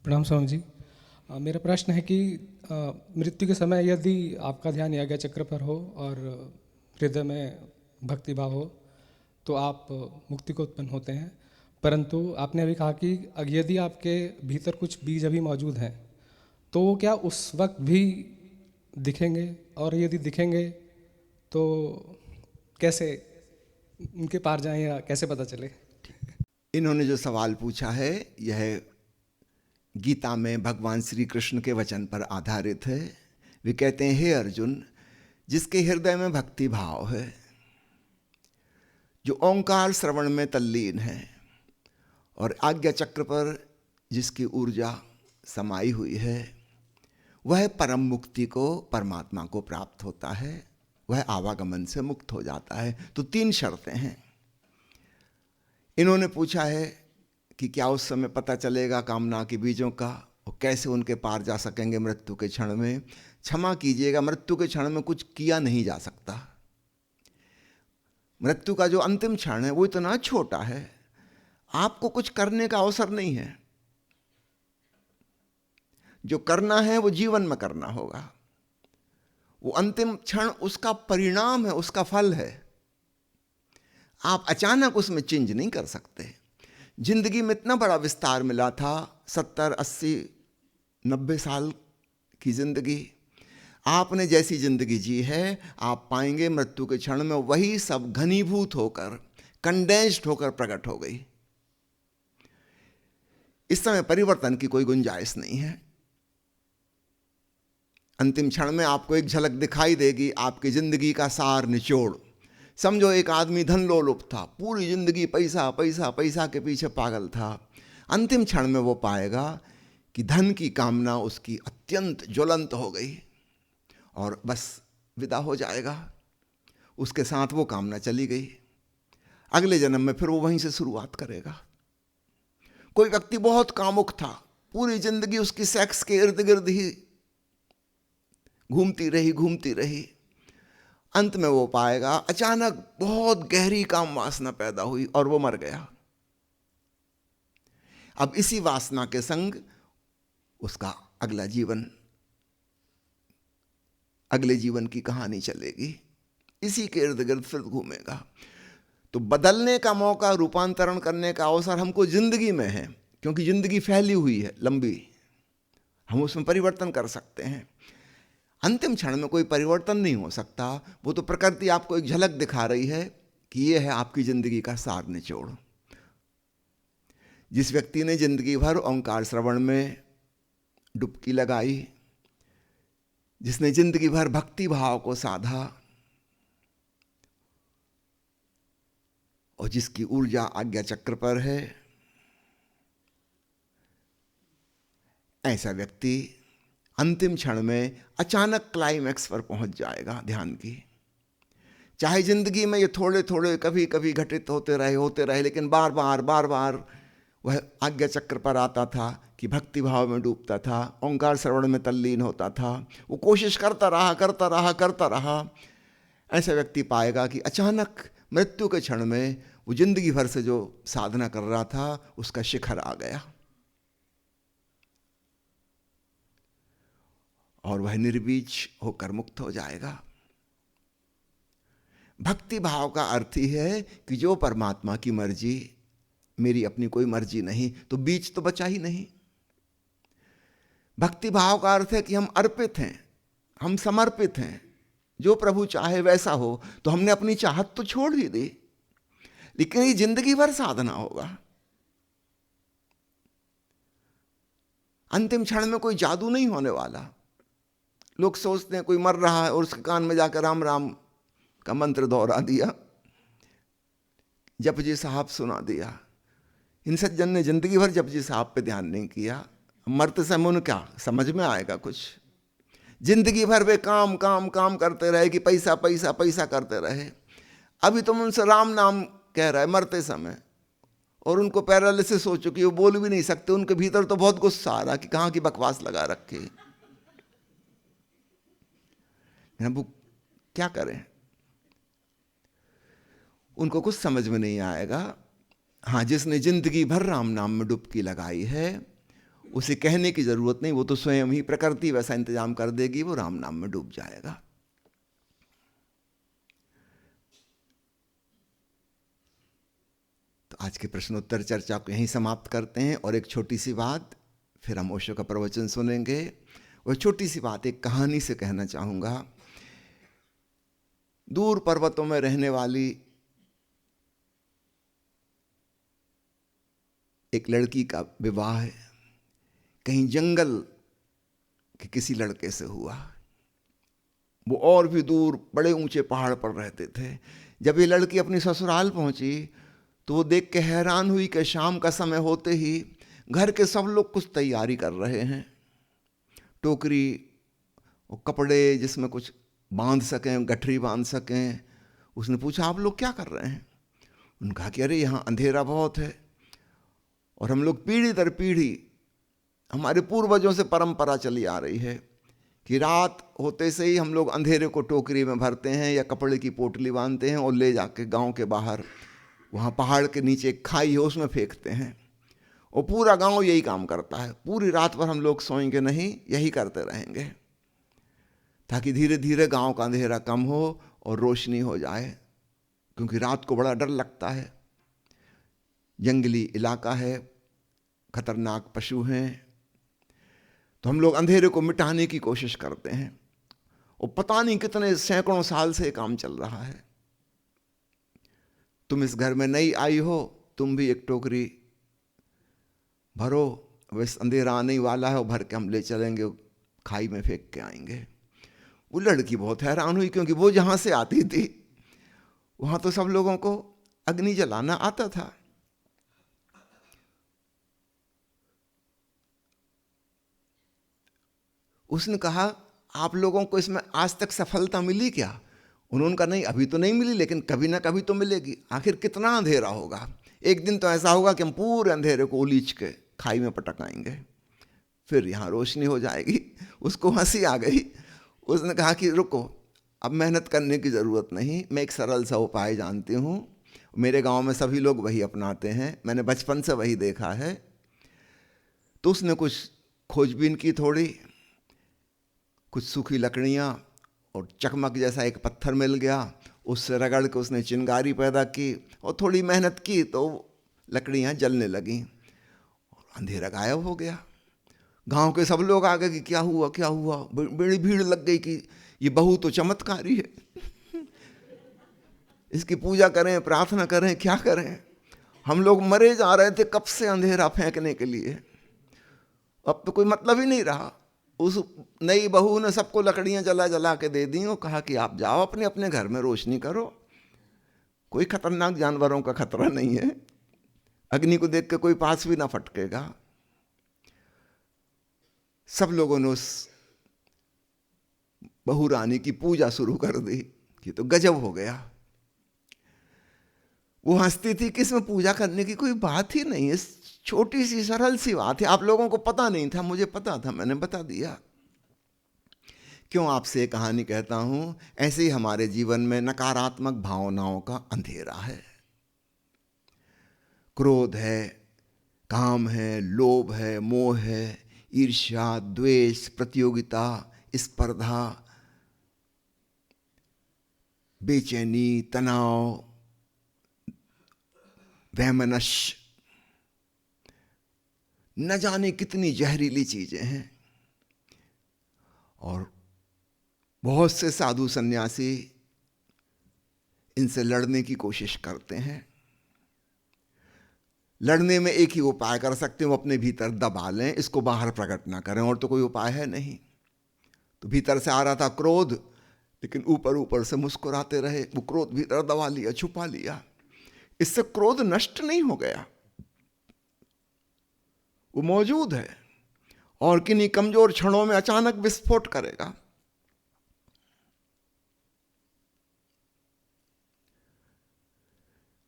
प्रणाम स्वामी जी। मेरा प्रश्न है कि मृत्यु के समय यदि आपका ध्यान आज्ञा चक्र पर हो और हृदय में भक्ति भाव हो तो आप मुक्ति को उत्पन्न होते हैं, परंतु आपने अभी कहा कि यदि आपके भीतर कुछ बीज अभी मौजूद हैं तो वो क्या उस वक्त भी दिखेंगे, और यदि दिखेंगे तो कैसे उनके पार जाएं या कैसे पता चले? इन्होंने जो सवाल पूछा है यह गीता में भगवान श्री कृष्ण के वचन पर आधारित है। वे कहते हैं, हे अर्जुन, जिसके हृदय में भक्ति भाव है, जो ओंकार श्रवण में तल्लीन है और आज्ञा चक्र पर जिसकी ऊर्जा समाई हुई है, वह परम मुक्ति को, परमात्मा को प्राप्त होता है, वह आवागमन से मुक्त हो जाता है। तो 3 शर्तें हैं। इन्होंने पूछा है कि क्या उस समय पता चलेगा कामना के बीजों का, और कैसे उनके पार जा सकेंगे मृत्यु के क्षण में। क्षमा कीजिएगा, मृत्यु के क्षण में कुछ किया नहीं जा सकता। मृत्यु का जो अंतिम क्षण है वो इतना छोटा है, आपको कुछ करने का अवसर नहीं है। जो करना है वो जीवन में करना होगा। वो अंतिम क्षण उसका परिणाम है, उसका फल है। आप अचानक उसमें चेंज नहीं कर सकते। जिंदगी में इतना बड़ा विस्तार मिला था, 70, 80, 90 साल की जिंदगी। आपने जैसी जिंदगी जी है, आप पाएंगे मृत्यु के क्षण में वही सब घनीभूत होकर, कंडेंस्ड होकर प्रकट हो गई। इस समय परिवर्तन की कोई गुंजाइश नहीं है। अंतिम क्षण में आपको एक झलक दिखाई देगी, आपकी जिंदगी का सार निचोड़। समझो एक आदमी धन लोलुप था, पूरी जिंदगी पैसा पैसा पैसा के पीछे पागल था। अंतिम क्षण में वो पाएगा कि धन की कामना उसकी अत्यंत ज्वलंत हो गई और बस विदा हो जाएगा। उसके साथ वो कामना चली गई। अगले जन्म में फिर वो वहीं से शुरुआत करेगा। कोई व्यक्ति बहुत कामुक था, पूरी जिंदगी उसकी सेक्स के इर्द गिर्द ही घूमती रही। अंत में वो पाएगा अचानक बहुत गहरी काम वासना पैदा हुई और वो मर गया। अब इसी वासना के संग उसका अगले जीवन की कहानी चलेगी, इसी के इर्द गिर्द फिर घूमेगा। तो बदलने का मौका, रूपांतरण करने का अवसर हमको जिंदगी में है, क्योंकि जिंदगी फैली हुई है, लंबी। हम उसमें परिवर्तन कर सकते हैं। अंतिम क्षण में कोई परिवर्तन नहीं हो सकता। वो तो प्रकृति आपको एक झलक दिखा रही है कि ये है आपकी जिंदगी का सार निचोड़। जिस व्यक्ति ने जिंदगी भर ओंकार श्रवण में डुबकी लगाई, जिसने जिंदगी भर भक्ति भाव को साधा और जिसकी ऊर्जा आज्ञा चक्र पर है, ऐसा व्यक्ति अंतिम क्षण में अचानक क्लाइमैक्स पर पहुंच जाएगा ध्यान की। चाहे जिंदगी में ये थोड़े थोड़े कभी कभी घटित होते रहे, लेकिन बार बार वह आज्ञा चक्र पर आता था कि भक्ति भाव में डूबता था, ओंकार श्रवण में तल्लीन होता था। वो कोशिश करता रहा। ऐसा व्यक्ति पाएगा कि अचानक मृत्यु के क्षण में वो जिंदगी भर से जो साधना कर रहा था उसका शिखर आ गया और वह निर्बीज होकर मुक्त हो जाएगा। भक्ति भाव का अर्थ ही है कि जो परमात्मा की मर्जी, मेरी अपनी कोई मर्जी नहीं, तो बीज तो बचा ही नहीं। भक्ति भाव का अर्थ है कि हम अर्पित हैं, हम समर्पित हैं। जो प्रभु चाहे वैसा हो। तो हमने अपनी चाहत तो छोड़ ही दी, लेकिन ये जिंदगी भर साधना होगा। अंतिम क्षण में कोई जादू नहीं होने वाला। लोग सोचते हैं कोई मर रहा है और उसके कान में जाकर राम राम का मंत्र दोहरा दिया, जपजी साहब सुना दिया। इन सज्जन ने जिंदगी भर जपजी साहब पे ध्यान नहीं किया। मरते समय उन्हें क्या समझ में आएगा कुछ? जिंदगी भर वे काम काम काम करते रहे कि पैसा पैसा पैसा करते रहे। अभी तुम उनसे राम नाम कह रहे मरते समय, और उनको पैरालिसिस हो चुकी, वो बोल भी नहीं सकते। उनके भीतर तो बहुत गुस्सा आ रहा कि कहाँ की बकवास लगा रखी। वो क्या करें? उनको कुछ समझ में नहीं आएगा। हाँ, जिसने जिंदगी भर राम नाम में डुबकी लगाई है उसे कहने की जरूरत नहीं, वो तो स्वयं ही प्रकृति वैसा इंतजाम कर देगी, वो राम नाम में डूब जाएगा। तो आज के प्रश्नोत्तर चर्चा को यहीं समाप्त करते हैं, और एक छोटी सी बात, फिर हम ओशो का प्रवचन सुनेंगे। वह छोटी सी बात एक कहानी से कहना चाहूँगा। दूर पर्वतों में रहने वाली एक लड़की का विवाह कहीं जंगल के किसी लड़के से हुआ। वो और भी दूर बड़े ऊंचे पहाड़ पर रहते थे। जब ये लड़की अपनी ससुराल पहुंची तो वो देख के हैरान हुई कि शाम का समय होते ही घर के सब लोग कुछ तैयारी कर रहे हैं। टोकरी और कपड़े जिसमें कुछ बांध सकें, गठरी बांध सकें। उसने पूछा, आप लोग क्या कर रहे हैं? उन्होंने कहा कि अरे यहाँ अंधेरा बहुत है, और हम लोग पीढ़ी दर पीढ़ी, हमारे पूर्वजों से परंपरा चली आ रही है कि रात होते से ही हम लोग अंधेरे को टोकरी में भरते हैं या कपड़े की पोटली बांधते हैं और ले जाके गांव के बाहर, वहाँ पहाड़ के नीचे एक खाई है, उसमें फेंकते हैं। और पूरा गांव यही काम करता है। पूरी रात भर हम लोग सोएंगे नहीं, यही करते रहेंगे, ताकि धीरे धीरे गांव का अंधेरा कम हो और रोशनी हो जाए। क्योंकि रात को बड़ा डर लगता है, जंगली इलाका है, खतरनाक पशु हैं। तो हम लोग अंधेरे को मिटाने की कोशिश करते हैं, और पता नहीं कितने सैकड़ों साल से काम चल रहा है। तुम इस घर में नई आई हो, तुम भी एक टोकरी भरो, वैसे अंधेरा आने ही वाला है, और भर के हम ले चलेंगे, खाई में फेंक के आएंगे। वो लड़की बहुत हैरान हुई, क्योंकि वो जहां से आती थी वहां तो सब लोगों को अग्नि जलाना आता था। उसने कहा, आप लोगों को इसमें आज तक सफलता मिली क्या? उन्होंने कहा, नहीं अभी तो नहीं मिली, लेकिन कभी ना कभी तो मिलेगी। आखिर कितना अंधेरा होगा? एक दिन तो ऐसा होगा कि हम पूरे अंधेरे को उलीच के खाई में पटक आएंगे, फिर यहाँ रोशनी हो जाएगी। उसको हंसी आ गई। उसने कहा कि रुको, अब मेहनत करने की ज़रूरत नहीं, मैं एक सरल सा उपाय जानती हूँ। मेरे गांव में सभी लोग वही अपनाते हैं, मैंने बचपन से वही देखा है। तो उसने कुछ खोजबीन की, थोड़ी कुछ सूखी लकड़ियाँ और चकमक जैसा एक पत्थर मिल गया, उससे रगड़ के उसने चिंगारी पैदा की, और थोड़ी मेहनत की तो लकड़ियाँ जलने लगीं, और अंधेरा गायब हो गया। गांव के सब लोग आ गए कि क्या हुआ क्या हुआ। बड़ी भीड़ लग गई कि ये बहू तो चमत्कारी है, इसकी पूजा करें, प्रार्थना करें, क्या करें। हम लोग मरे जा रहे थे कब से अंधेरा फेंकने के लिए, अब तो कोई मतलब ही नहीं रहा। उस नई बहू ने सबको लकड़ियां जला जला के दे दी और कहा कि आप जाओ अपने अपने घर में रोशनी करो, कोई खतरनाक जानवरों का खतरा नहीं है, अग्नि को देख के कोई पास भी ना फटकेगा। सब लोगों ने उस बहू रानी की पूजा शुरू कर दी कि तो गजब हो गया। वो हंसती थी कि इसमें पूजा करने की कोई बात ही नहीं है, छोटी सी सरल सी बात है, आप लोगों को पता नहीं था, मुझे पता था, मैंने बता दिया। क्यों आपसे ये कहानी कहता हूं? ऐसे ही हमारे जीवन में नकारात्मक भावनाओं का अंधेरा है। क्रोध है, काम है, लोभ है, मोह है, ईर्ष्या, द्वेष, प्रतियोगिता, स्पर्धा, बेचैनी, तनाव, वैमनस्य, न जाने कितनी जहरीली चीजें हैं। और बहुत से साधु सन्यासी इनसे लड़ने की कोशिश करते हैं। लड़ने में एक ही उपाय कर सकते हैं, वो अपने भीतर दबा लें, इसको बाहर प्रकट ना करें, और तो कोई उपाय है नहीं। तो भीतर से आ रहा था क्रोध, लेकिन ऊपर ऊपर से मुस्कुराते रहे, वो क्रोध भीतर दबा लिया, छुपा लिया। इससे क्रोध नष्ट नहीं हो गया, वो मौजूद है, और किन्हीं कमजोर क्षणों में अचानक विस्फोट करेगा।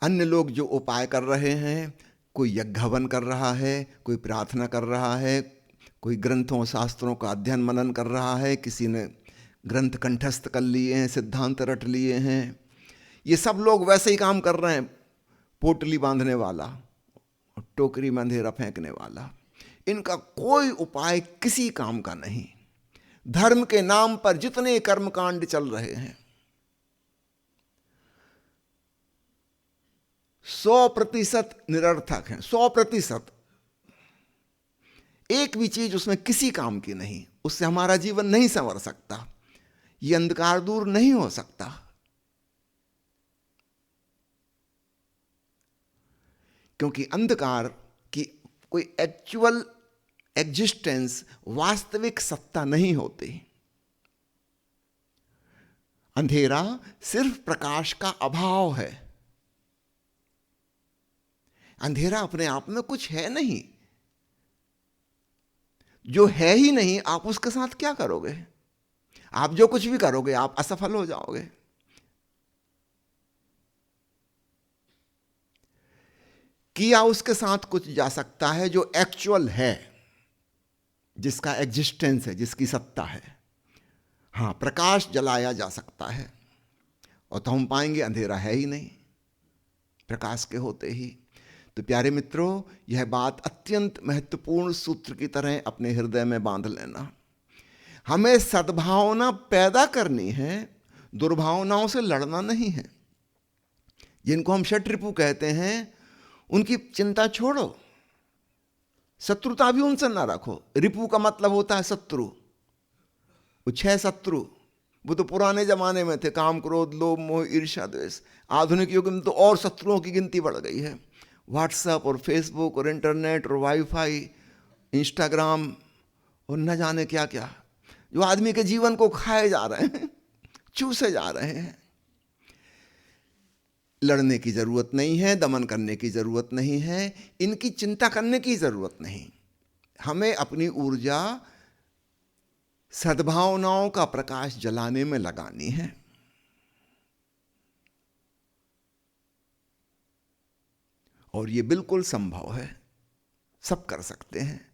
अन्य लोग जो उपाय कर रहे हैं, कोई यज्ञ हवन कर रहा है, कोई प्रार्थना कर रहा है, कोई ग्रंथों शास्त्रों का अध्ययन मनन कर रहा है, किसी ने ग्रंथ कंठस्थ कर लिए हैं, सिद्धांत रट लिए हैं। ये सब लोग वैसे ही काम कर रहे हैं, पोटली बांधने वाला और टोकरी में अंधेरा फेंकने वाला। इनका कोई उपाय किसी काम का नहीं। धर्म के नाम पर जितने कर्मकांड चल रहे हैं 100% निरर्थक हैं, 100%। एक भी चीज उसमें किसी काम की नहीं, उससे हमारा जीवन नहीं संवर सकता, ये अंधकार दूर नहीं हो सकता। क्योंकि अंधकार की कोई एक्चुअल एग्जिस्टेंस, वास्तविक सत्ता नहीं होती। अंधेरा सिर्फ प्रकाश का अभाव है। अंधेरा अपने आप में कुछ है नहीं। जो है ही नहीं, आप उसके साथ क्या करोगे? आप जो कुछ भी करोगे आप असफल हो जाओगे। किया उसके साथ कुछ जा सकता है जो एक्चुअल है, जिसका एग्जिस्टेंस है, जिसकी सत्ता है। हाँ, प्रकाश जलाया जा सकता है, और तो हम पाएंगे अंधेरा है ही नहीं प्रकाश के होते ही। तो प्यारे मित्रों, यह बात अत्यंत महत्वपूर्ण सूत्र की तरह अपने हृदय में बांध लेना। हमें सद्भावना पैदा करनी है, दुर्भावनाओं से लड़ना नहीं है। जिनको हम षट्रिपु कहते हैं उनकी चिंता छोड़ो, शत्रुता भी उनसे ना रखो। रिपु का मतलब होता है शत्रु। वो 6 शत्रु वो तो पुराने जमाने में थे, काम, क्रोध, लोभ, मोह, ईर्ष्या, द्वेष। आधुनिक युग में तो और शत्रुओं की गिनती बढ़ गई है। व्हाट्सएप और फेसबुक और इंटरनेट और वाईफाई, इंस्टाग्राम और न जाने क्या क्या, जो आदमी के जीवन को खाए जा रहे हैं, चूसे जा रहे हैं। लड़ने की जरूरत नहीं है, दमन करने की जरूरत नहीं है, इनकी चिंता करने की जरूरत नहीं। हमें अपनी ऊर्जा सद्भावनाओं का प्रकाश जलाने में लगानी है। और ये बिल्कुल संभव है, सब कर सकते हैं।